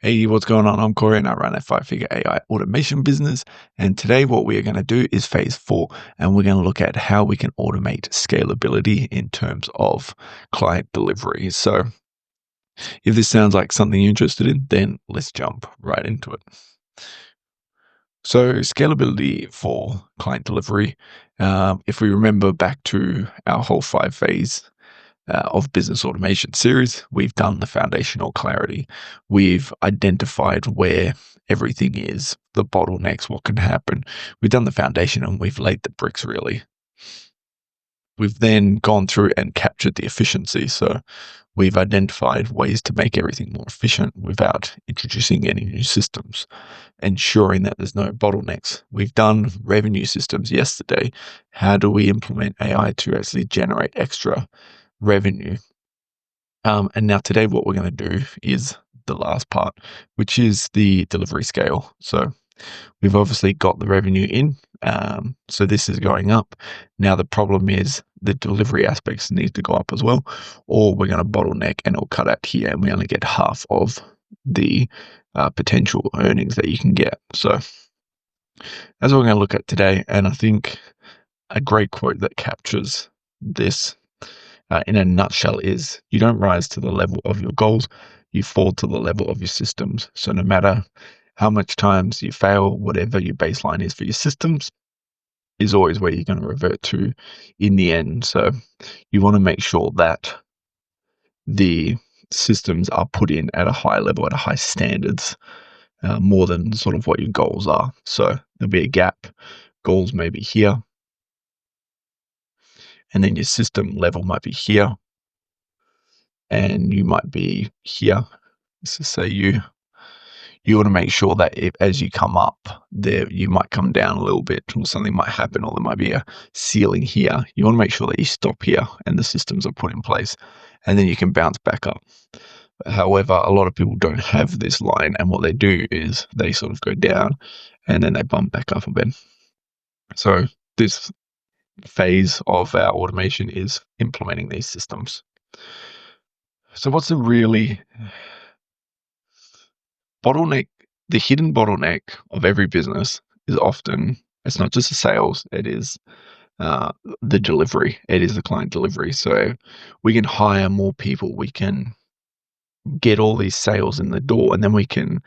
Hey, what's going on? I'm Corey and I run a 5-figure AI automation business. And today what we are going to do is phase 4, and we're going to look at how we can automate scalability in terms of client delivery. So if this sounds like something you're interested in, then let's jump right into it. So scalability for client delivery, if we remember back to our whole 5 phase of business automation series, we've done the foundational clarity. We've identified where everything is, the bottlenecks, what can happen. We've done the foundation and we've laid the bricks really. We've then gone through and captured the efficiency. So we've identified ways to make everything more efficient without introducing any new systems, ensuring that there's no bottlenecks. We've done revenue systems yesterday. How do we implement AI to actually generate extra revenue? And now today what we're going to do is the last part, which is the delivery scale. So we've obviously got the revenue in. So this is going up. Now the problem is the delivery aspects need to go up as well, or we're going to bottleneck and it'll cut out here and we only get half of the potential earnings that you can get. So that's what we're going to look at today. And I think a great quote that captures this in a nutshell is, you don't rise to the level of your goals, you fall to the level of your systems. So no matter how much times you fail, whatever your baseline is for your systems is always where you're going to revert to in the end. So you want to make sure that the systems are put in at a high level, at a high standards, more than sort of what your goals are. So there'll be a gap. Goals may be here, and then your system level might be here, and you might be here. So say you want to make sure that as you come up there, you might come down a little bit, or something might happen, or there might be a ceiling here. You want to make sure that you stop here and the systems are put in place, and then you can bounce back up. However, a lot of people don't have this line, and what they do is they sort of go down and then they bump back up a bit. So this phase of our automation is implementing these systems. So what's the really bottleneck? The hidden bottleneck of every business is often, it's not just the sales, it is the delivery. It is the client delivery. So we can hire more people, we can get all these sales in the door, and then we can,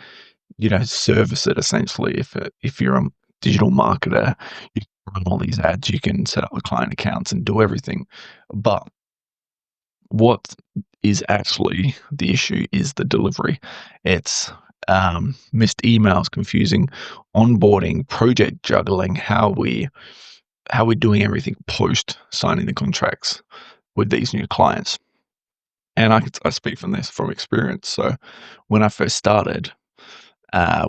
service it essentially. If you're a digital marketer, you can run all these ads, you can set up the client accounts and do everything. But what is actually the issue is the delivery. It's missed emails, confusing onboarding, project juggling, how we're doing everything post signing the contracts with these new clients. And I speak from experience. So when I first started,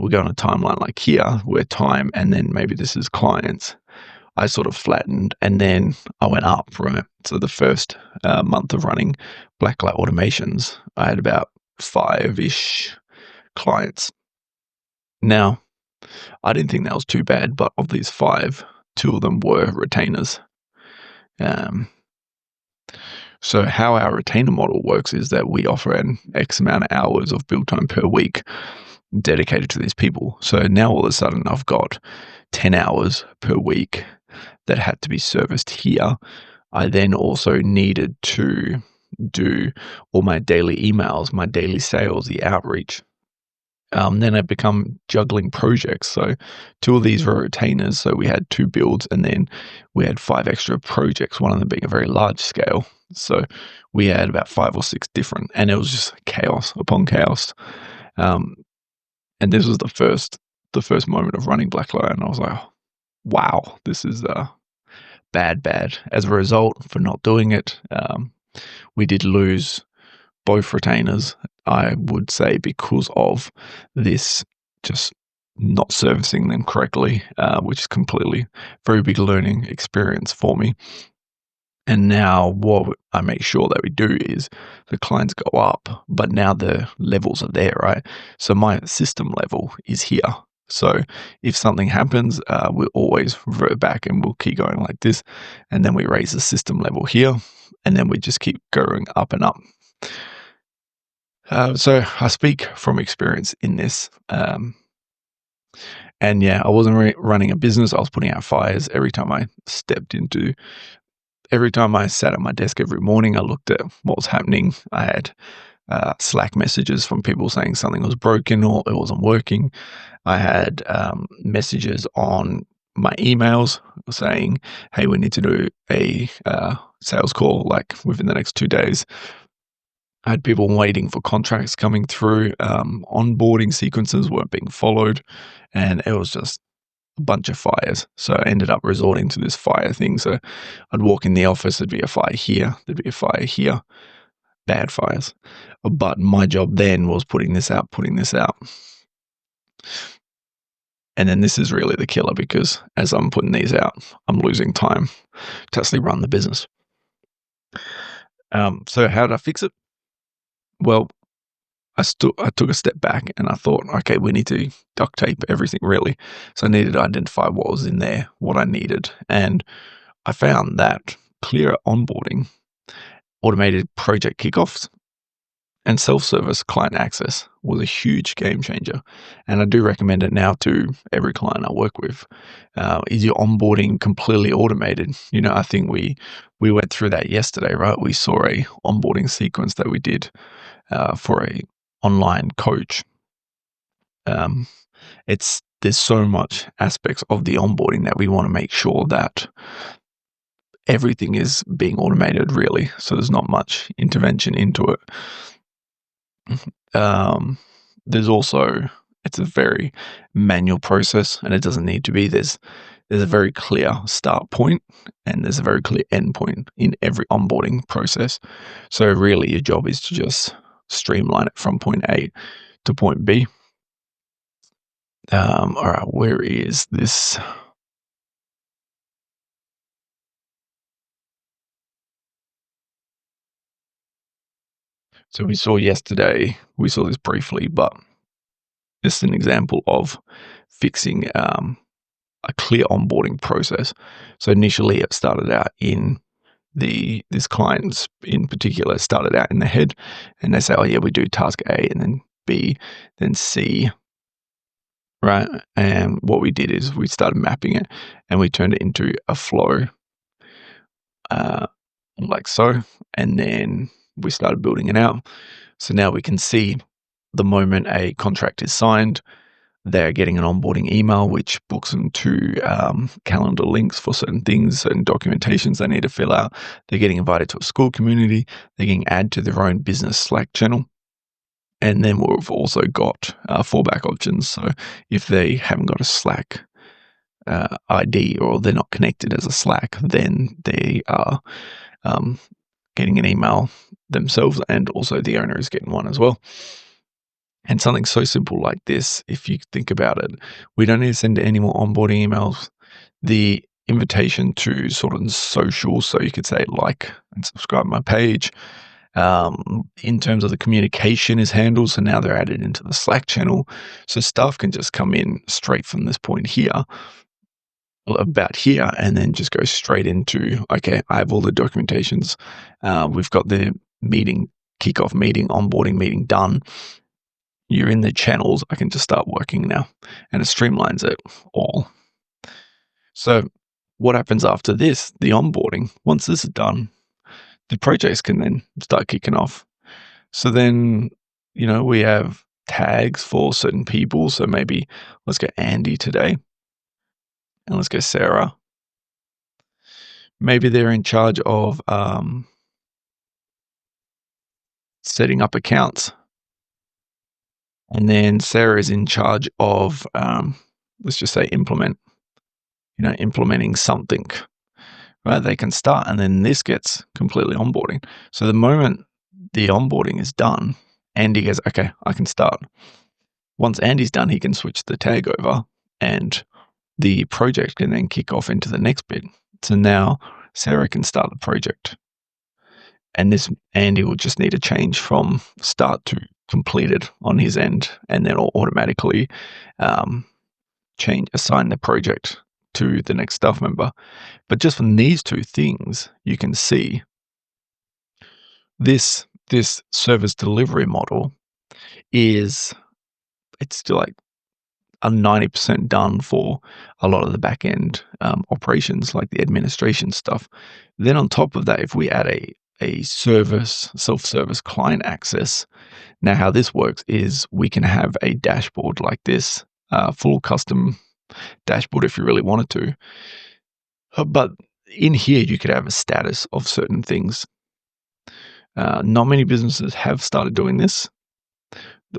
we go on a timeline like here, where time, and then maybe this is clients. I sort of flattened and then I went up, right? So the first month of running Blacklight automations, I had about 5-ish clients. Now, I didn't think that was too bad, but of these 5, 2 of them were retainers. So how our retainer model works is that we offer an X amount of hours of build time per week dedicated to these people. So now all of a sudden I've got 10 hours per week that had to be serviced here. I then also needed to do all my daily emails, my daily sales, the outreach. Then I become juggling projects. So 2 of these were retainers. So we had 2 builds, and then we had 5 extra projects, one of them being a very large scale. So we had about 5 or 6 different, and it was just chaos upon chaos. And this was the first moment of running Blacklight, and I was like, wow, this is bad. As a result, for not doing it, we did lose both retainers, I would say, because of this just not servicing them correctly, which is completely very big learning experience for me. And now what I make sure that we do is the clients go up, but now the levels are there, right? So my system level is here. So if something happens, we'll always revert back and we'll keep going like this. And then we raise the system level here, and then we just keep going up and up. So I speak from experience in this. And yeah, I wasn't running a business. I was putting out fires every time I sat at my desk every morning. I looked at what was happening. I had Slack messages from people saying something was broken or it wasn't working. I had messages on my emails saying, "Hey, we need to do a sales call like within the next 2 days." I had people waiting for contracts coming through. Onboarding sequences weren't being followed, and it was just a bunch of fires. So I ended up resorting to this fire thing. So I'd walk in the office, there'd be a fire here, there'd be a fire here, bad fires. But my job then was putting this out, putting this out. And then this is really the killer because as I'm putting these out, I'm losing time to actually run the business. So how did I fix it? Well, I took a step back and I thought, okay, we need to duct tape everything really. So I needed to identify what was in there, what I needed. And I found that clear onboarding, automated project kickoffs, and self-service client access was a huge game changer. And I do recommend it now to every client I work with. Is your onboarding completely automated? I think we went through that yesterday, right? We saw a onboarding sequence that we did for a online coach. There's so much aspects of the onboarding that we want to make sure that everything is being automated really. So there's not much intervention into it. There's also, it's a very manual process and it doesn't need to be. There's a very clear start point and there's a very clear end point in every onboarding process. So really your job is to just streamline it from point A to point B. All right, where is this? So we saw this briefly, but this is an example of fixing a clear onboarding process. So initially it started out in this client's in particular started out in the head and they say, oh yeah, we do task A and then B, then C, right? And what we did is we started mapping it and we turned it into a flow, uh, like so. And then we started building it out. So now we can see the moment a contract is signed, they're getting an onboarding email, which books them to calendar links for certain things, certain documentations they need to fill out. They're getting invited to a school community. They're getting added to their own business Slack channel. And then we've also got fallback options. So if they haven't got a Slack ID or they're not connected as a Slack, then they are getting an email themselves and also the owner is getting one as well. And something so simple like this, if you think about it, we don't need to send any more onboarding emails. The invitation to sort of social, so you could say like and subscribe to my page. In terms of the communication is handled, so now they're added into the Slack channel. So stuff can just come in straight from this point here, about here, and then just go straight into, okay, I have all the documentations. We've got the kickoff meeting, onboarding meeting done. You're in the channels, I can just start working now. And it streamlines it all. So what happens after this? The onboarding, once this is done, the projects can then start kicking off. So then, we have tags for certain people. So maybe let's go Andy today and let's go Sarah. Maybe they're in charge of setting up accounts. And then Sarah is in charge of, let's just say implementing something, right? They can start and then this gets completely onboarding. So the moment the onboarding is done, Andy goes, okay, I can start. Once Andy's done, he can switch the tag over and the project can then kick off into the next bit. So now Sarah can start the project. And this Andy will just need to change from start to completed on his end, and then it'll automatically assign the project to the next staff member. But just from these two things, you can see this service delivery model is it's still like a 90% done for a lot of the back end operations, like the administration stuff. Then on top of that, if we add a self-service client access, now how this works is we can have a dashboard like this, full custom dashboard if you really wanted to. But in here, you could have a status of certain things. Not many businesses have started doing this,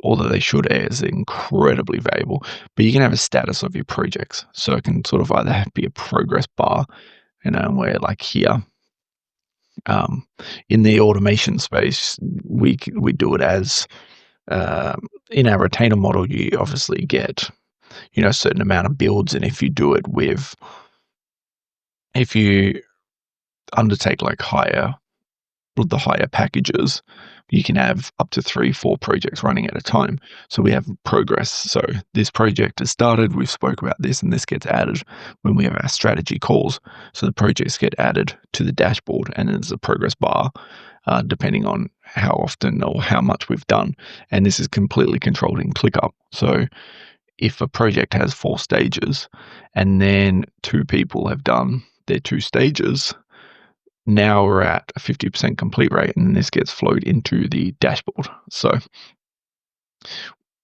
although they should. Is incredibly valuable. But you can have a status of your projects. So it can sort of either be a progress bar, where like here, in the automation space, we do it as, in our retainer model, you obviously get, a certain amount of builds. And if you undertake like the higher packages, you can have up to 3-4 projects running at a time. So we have progress. So this project has started, we've spoke about this, and this gets added when we have our strategy calls. So the projects get added to the dashboard, and there's a progress bar, depending on how often or how much we've done. And this is completely controlled in ClickUp. So if a project has 4 stages and then 2 people have done their 2 stages, now we're at a 50% complete rate, and this gets flowed into the dashboard. So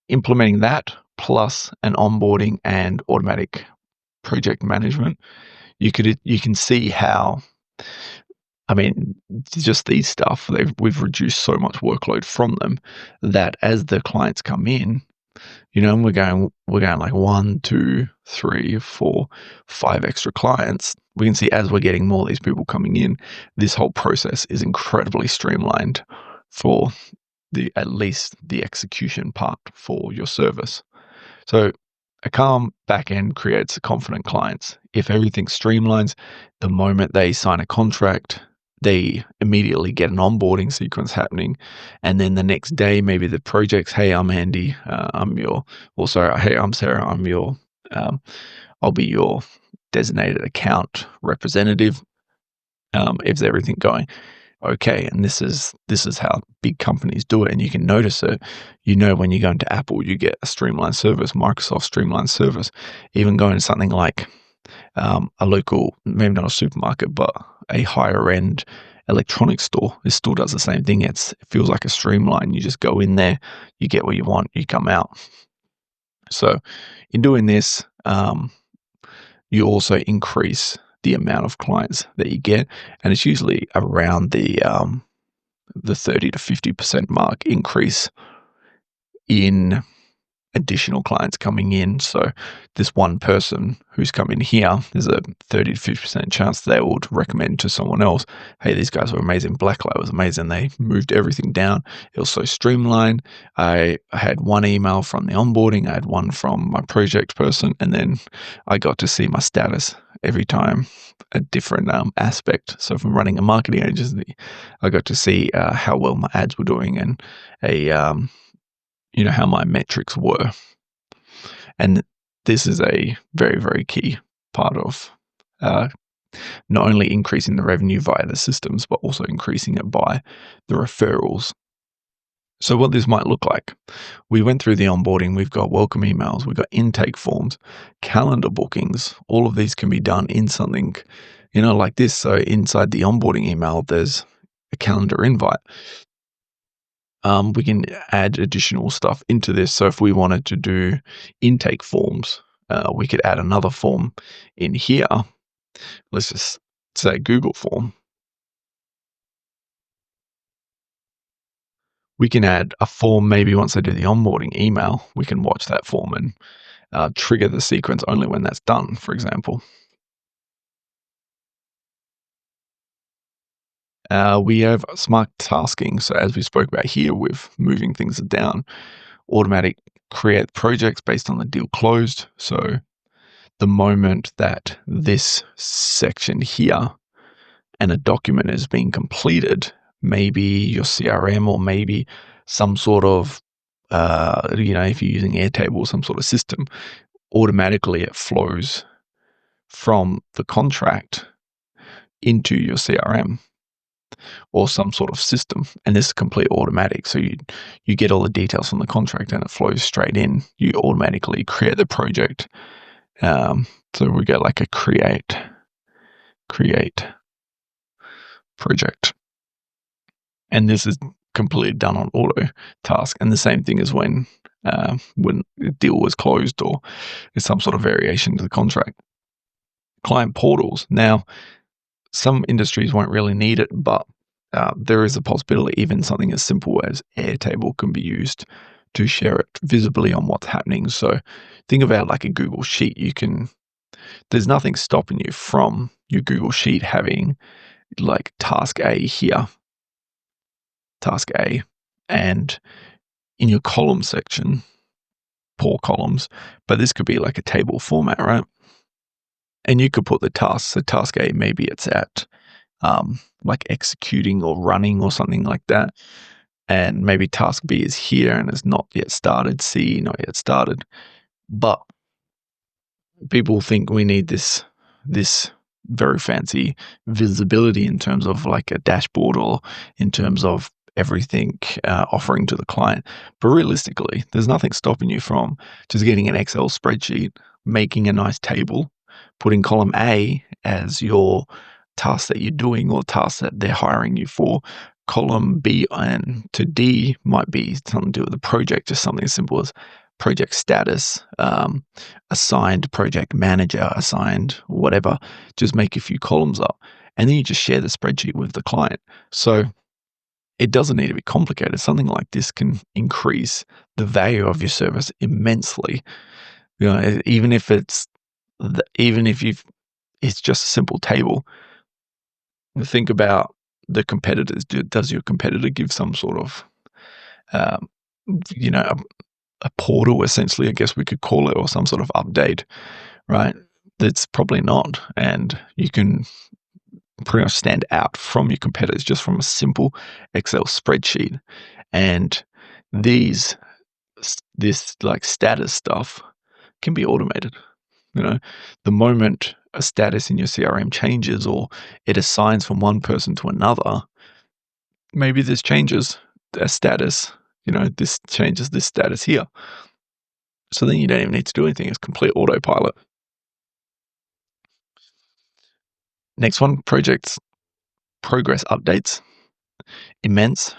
implementing that plus an onboarding and automatic project management, you can see how, just these stuff, we've reduced so much workload from them that as the clients come in, and we're going like 1, 2, 3, 4, 5 extra clients. We can see as we're getting more of these people coming in, this whole process is incredibly streamlined for at least the execution part for your service. So a calm backend creates confident clients. If everything streamlines, the moment they sign a contract, they immediately get an onboarding sequence happening. And then the next day, maybe the project's, hey, I'm Andy. Hey, I'm Sarah. I'll be your designated account representative. Is everything going okay? And this is how big companies do it. And you can notice it. When you go into Apple, you get a streamlined service, Microsoft streamlined service. Even going to something like a local, maybe not a supermarket, but a higher end electronics store, this still does the same thing. It feels like a streamline. You just go in there, you get what you want, you come out. So in doing this, you also increase the amount of clients that you get, and it's usually around the 30 to 50% mark increase in additional clients coming in. So this one person who's come in here, there's a 30 to 50% chance they would recommend to someone else, hey, these guys were amazing. Blacklight was amazing. They moved everything down. It was so streamlined. I had one email from the onboarding. I had one from my project person. And then I got to see my status every time, a different aspect. So from running a marketing agency, I got to see how well my ads were doing, and how my metrics were. And this is a very, very key part of not only increasing the revenue via the systems, but also increasing it by the referrals. So what this might look like, we went through the onboarding, we've got welcome emails, we've got intake forms, calendar bookings. All of these can be done in something, like this. So inside the onboarding email, there's a calendar invite. We can add additional stuff into this. So if we wanted to do intake forms, we could add another form in here. Let's just say Google form. We can add a form maybe once they do the onboarding email. We can watch that form and trigger the sequence only when that's done, for example. We have smart tasking. So as we spoke about here with moving things down, automatic create projects based on the deal closed. So the moment that this section here and a document is being completed, maybe your CRM or maybe some sort of, if you're using Airtable, some sort of system, automatically it flows from the contract into your CRM. or some sort of system. And this is complete automatic. So you get all the details from the contract and it flows straight in. You automatically create the project. So we get like a create project. And this is completely done on auto task. And the same thing as when the deal was closed or there's some sort of variation to the contract. Client portals. Now, some industries won't really need it, but there is a possibility even something as simple as Airtable can be used to share it visibly on what's happening. So think about like a Google Sheet. There's nothing stopping you from your Google Sheet having like task A here, task A, and in your column section, 4 columns, but this could be like a table format, right? And you could put the tasks. So task A, maybe it's at like executing or running or something like that. And maybe task B is here and is not yet started. C, not yet started. But people think we need this very fancy visibility in terms of like a dashboard or in terms of everything offering to the client. But realistically, there's nothing stopping you from just getting an Excel spreadsheet, making a nice table, putting column A as your task that you're doing or task that they're hiring you for. Column B and to D might be something to do with the project, just something as simple as project status, assigned project manager, assigned whatever. Just make a few columns up and then you just share the spreadsheet with the client. So it doesn't need to be complicated. Something like this can increase the value of your service immensely. Even if it's just a simple table. Think about the competitors. Does your competitor give some sort of, um, a portal, essentially, I guess we could call it, or some sort of update, right? That's probably not. And you can pretty much stand out from your competitors just from a simple Excel spreadsheet. And this like status stuff can be automated. The moment a status in your CRM changes or it assigns from one person to another, maybe this changes a status, this changes this status here. So then you don't even need to do anything. It's complete autopilot. Next one, projects progress updates. Immense.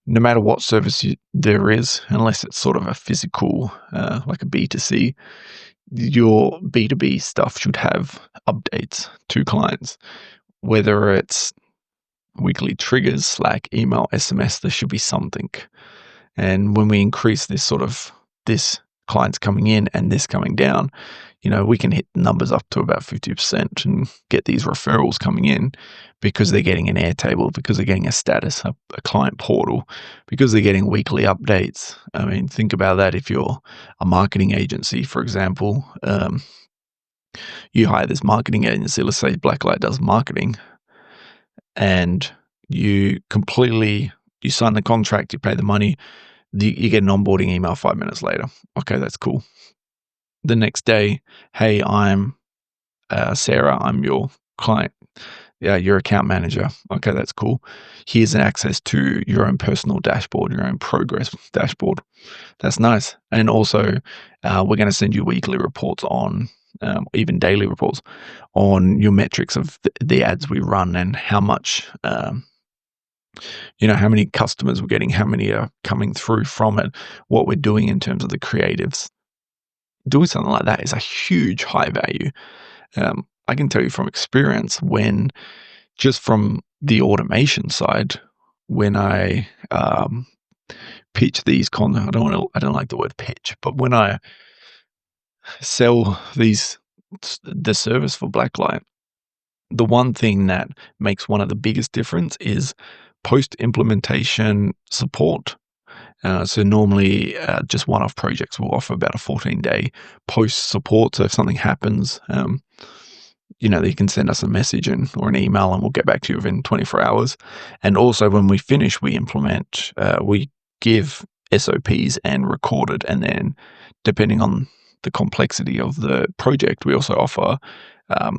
No matter what service there is, unless it's sort of a physical, like a B2C, your B2B stuff should have updates to clients, whether it's weekly triggers, Slack, email, SMS, there should be something. And when we increase this clients coming in and this coming down, we can hit numbers up to about 50% and get these referrals coming in because they're getting an Airtable, because they're getting a status, a client portal, because they're getting weekly updates. I mean, think about that. If you're a marketing agency, for example, you hire this marketing agency, let's say Blacklight does marketing, and you sign the contract, you pay the money, you get an onboarding email 5 minutes later. Okay, that's cool. The next day, hey, I'm Sarah, I'm your client. Yeah, your account manager. Okay, that's cool. Here's an access to your own personal dashboard, your own progress dashboard. That's nice. And also, we're going to send you weekly reports on, even daily reports on your metrics of the ads we run and how much, how many customers we're getting, how many are coming through from it, what we're doing in terms of the creatives. Doing something like that is a huge high value. I can tell you from experience when, just from the automation side, when I pitch these I don't like the word pitch, but when I sell the service for Blacklight, the one thing that makes one of the biggest difference is post-implementation support. So normally just one-off projects will offer about a 14-day post-support. So if something happens, they can send us a message or an email and we'll get back to you within 24 hours. And also when we finish, we implement, we give SOPs and record it. And then depending on the complexity of the project, we also offer a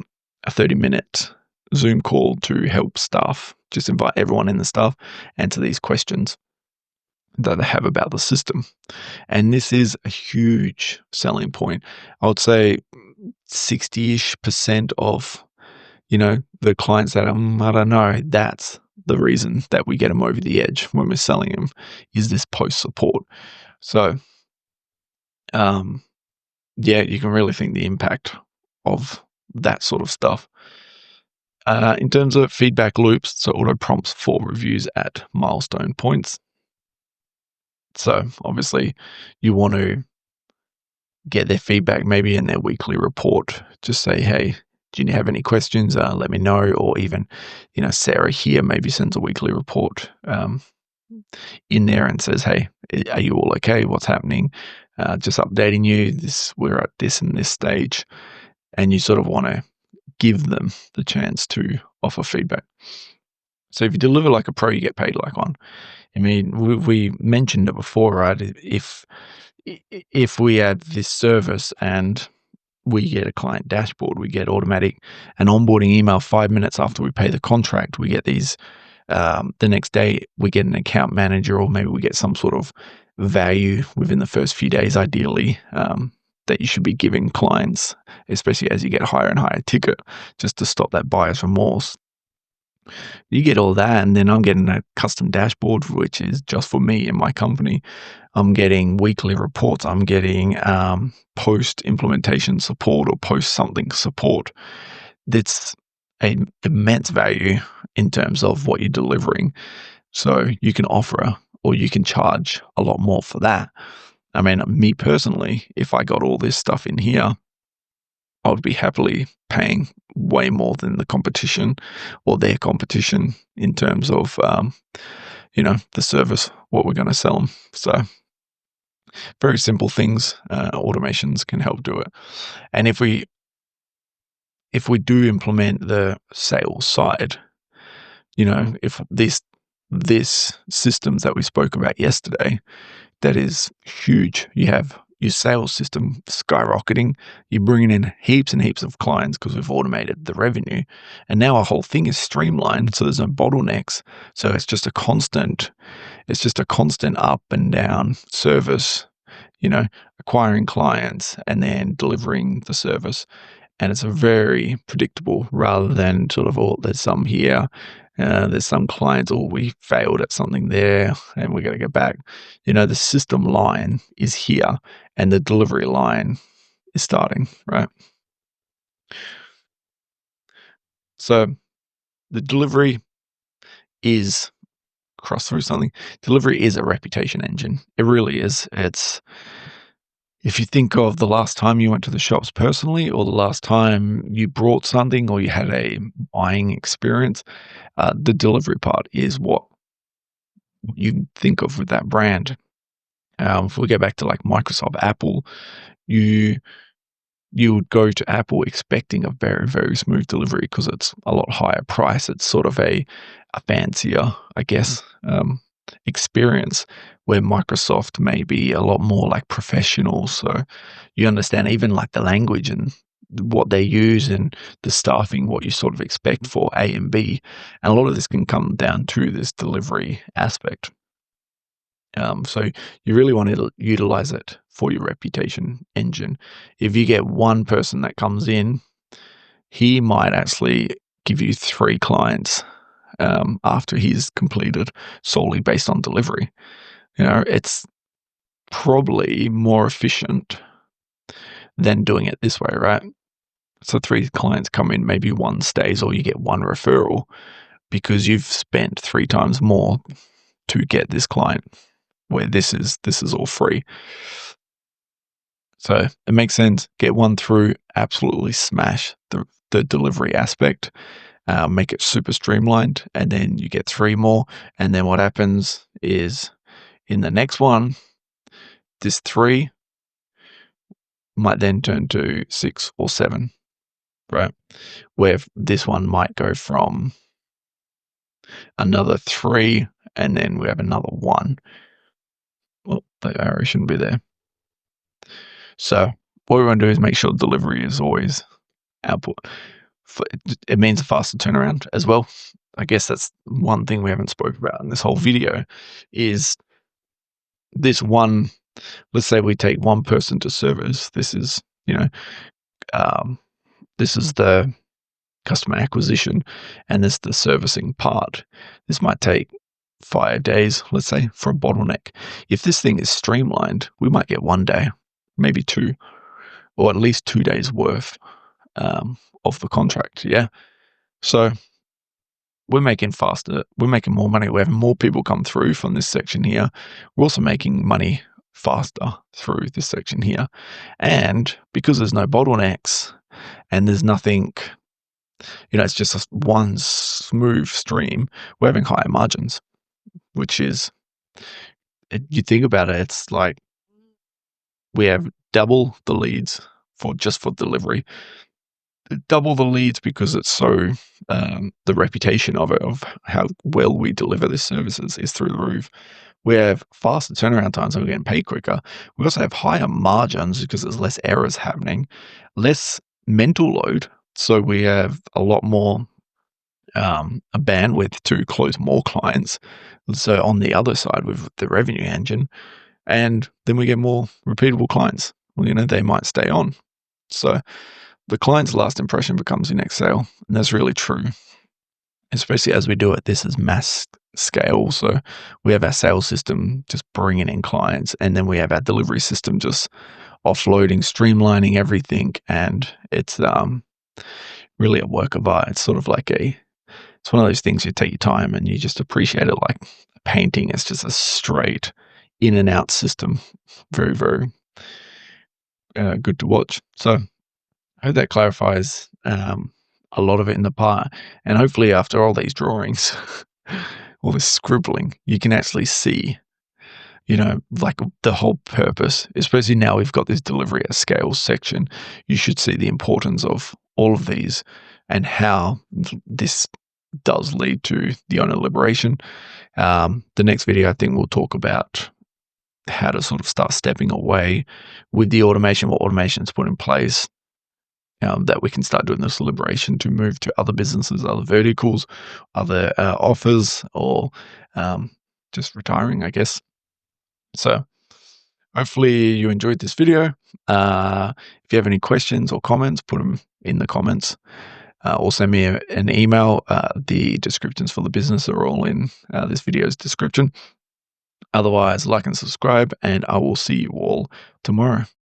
30-minute Zoom call to help staff, just invite everyone in the staff, answer these questions that they have about the system. And this is a huge selling point. I would say 60-ish% of, the clients that I don't know, that's the reason that we get them over the edge when we're selling them is this post support. So, um, yeah, you can really think the impact of that sort of stuff. In terms of feedback loops, so auto prompts for reviews at milestone points. So obviously you want to get their feedback maybe in their weekly report. Just say, hey, do you have any questions? Let me know. Or even, Sarah here maybe sends a weekly report in there and says, hey, are you all okay? What's happening? Just updating you. We're at this and this stage. And you sort of want to give them the chance to offer feedback. So if you deliver like a pro, you get paid like one. I mean, we mentioned it before, right? If we add this service and we get a client dashboard, we get an onboarding email 5 minutes after we pay the contract. We get these the next day. We get an account manager, or maybe we get some sort of value within the first few days, ideally, that you should be giving clients, especially as you get higher and higher ticket, just to stop that buyer's remorse. You get all that, and then I'm getting a custom dashboard, which is just for me and my company. I'm getting weekly reports. I'm getting post implementation support or post something support. That's an immense value in terms of what you're delivering. So you can offer or you can charge a lot more for that. I mean, me personally, if I got all this stuff in here, I would be happily paying way more than the competition or their competition in terms of, the service, what we're going to sell them. So very simple things, automations can help do it. And if we do implement the sales side, if this systems that we spoke about yesterday, that is huge. You have your sales system skyrocketing. You're bringing in heaps and heaps of clients because we've automated the revenue. And now our whole thing is streamlined. So there's no bottlenecks. So it's just a constant up and down service, acquiring clients and then delivering the service. And it's a very predictable rather than sort of, there's some here, there's some clients, we failed at something there and we're going to go back. The system line is here and the delivery line is starting, right? So the delivery is cross through something. Delivery is a reputation engine. It really is. If you think of the last time you went to the shops personally, or the last time you brought something, or you had a buying experience, the delivery part is what you think of with that brand. If we go back to like Microsoft, Apple, you would go to Apple expecting a very, very smooth delivery because it's a lot higher price. It's sort of a fancier, I guess, experience, where Microsoft may be a lot more like professional. So you understand even like the language and what they use and the staffing, what you sort of expect for A and B. And a lot of this can come down to this delivery aspect. So you really want to utilize it for your reputation engine. If you get one person that comes in, he might actually give you 3 clients after he's completed, solely based on delivery. It's probably more efficient than doing it this way, right? So 3 clients come in, maybe 1 stays, or you get 1 referral because you've spent 3 times more to get this client, where this is all free. So it makes sense. Get 1 through, absolutely smash the delivery aspect, make it super streamlined, and then you get 3 more. And then what happens is in the next one, this 3 might then turn to 6 or 7, right? Where this one might go from another 3, and then we have another 1. Well, the arrow shouldn't be there. So what we want to do is make sure delivery is always output. it means a faster turnaround as well. I guess that's one thing we haven't spoke about in this whole video is this one. Let's say we take one person to service. This is, um, this is the customer acquisition, and this is the servicing part. This might take 5 days, let's say, for a bottleneck. If this thing is streamlined, we might get 1 day, maybe 2, or at least 2 days worth of the contract. Yeah. So we're making more money. We're having more people come through from this section here. We're also making money faster through this section here. And because there's no bottlenecks and there's nothing, it's just one smooth stream, we're having higher margins, which is, you think about it, it's like we have double the leads for delivery. Double the leads because it's so, the reputation of it, of how well we deliver this services is through the roof. We have faster turnaround times, so we're getting paid quicker. We also have higher margins because there's less errors happening, less mental load. So we have a lot more a bandwidth to close more clients. So on the other side with the revenue engine, and then we get more repeatable clients. Well, they might stay on. So the client's last impression becomes your next sale. And that's really true, especially as we do it. This is mass scale. So we have our sales system just bringing in clients, and then we have our delivery system just offloading, streamlining everything. And it's really a work of art. It's sort of like it's one of those things you take your time and you just appreciate it like painting. It's just a straight in and out system. Very, very good to watch. So I hope that clarifies a lot of it in the part. And hopefully after all these drawings, all this scribbling, you can actually see, like the whole purpose, especially now we've got this delivery at scale section. You should see the importance of all of these and how this does lead to the owner liberation. The next video, I think we'll talk about how to sort of start stepping away with the automation, what automation's put in place, that we can start doing this liberation to move to other businesses, other verticals, other offers, or just retiring, I guess. So hopefully you enjoyed this video. If you have any questions or comments, put them in the comments, or send me an email. The descriptions for the business are all in this video's description. Otherwise, like and subscribe, and I will see you all tomorrow.